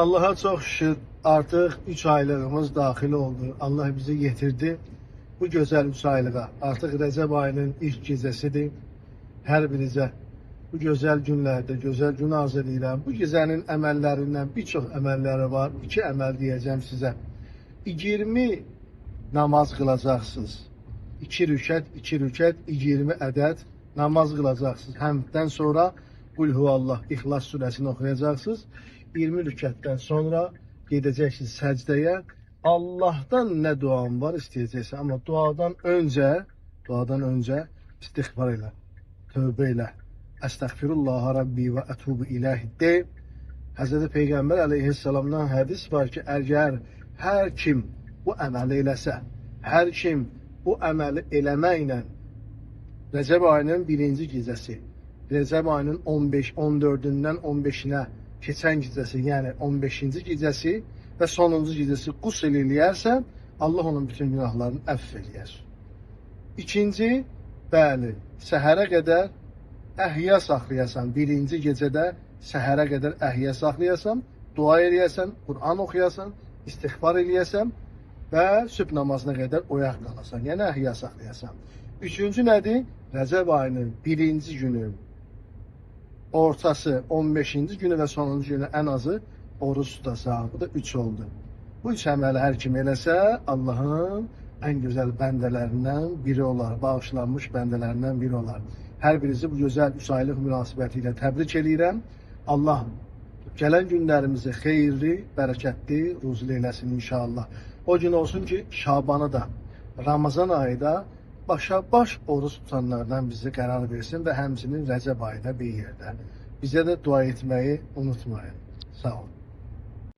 Allah'a çok şükür artık 3 aylığımız daxil oldu. Allah bizi getirdi bu güzel 3 aylığa. Artık Recep ayının ilk gecəsidir. Hər birinizə bu güzel günlerde güzel gün arz edirəm. Bu gecənin əməllərindən bir çox əməlləri var. 2 əməl deyəcəm sizə. 20 namaz qılacaqsınız. 2 rükət, 2 rükət, 20 ədəd namaz qılacaqsınız. Həmdən sonra Qul Huvallah İxlas surəsini oxuyacaqsınız. 20 rükətdən sonra gedəcəksiniz səcdəyə. Allah'tan nə duan var istəyəcəksən. Amma duadan öncə istiğfar elə, tövbə elə. Əstəğfirullah Rabbi və ətubu iləh de. Həzreti Peyğəmbər əleyhissalamdan hədis var ki, əgər hər kim bu əməli eləsə, hər kim bu əməli eləməklə Rəcəb ayının birinci gecəsi, Rəcəb ayının 14-dən 15-nə keçən gecəsi, yəni 15-ci gecəsi və sonuncu gecəsi qusl eləyərsə, Allah onun bütün günahlarını əfv eləyər. İkinci, bəli, səhərə qədər əhya saxlayasan, birinci gecədə səhərə qədər əhya saxlayasan, dua eləyəsən, Qur'an oxuyasan, istiğfar eləyəsən və sübh namazına qədər oyaq qalasan, yəni əhya saxlayasan. Üçüncü nədir? Rəcəb ayının birinci günü, ortası 15-ci günü və sonuncu günü ən azı oruç tutasan. Bu da 3 oldu. Bu 3 əməli hər kim eləsə, Allahın ən gözəl bəndələrindən biri olar, bağışlanmış bəndələrindən biri olar. Hər birinizi bu gözəl 3 aylıq münasibəti ilə təbrik edirəm. Allah gələn günlərimizi xeyirli, bərəkətli, ruzlu eləsin inşallah. O gün olsun ki, Şabanı da, Ramazan ayı da başa-baş oruç tutanlardan bizi qərar versin və həmçinin Rəcəb ayı da bir yerdə. Bizə də dua etməyi unutmayın. Sağ olun.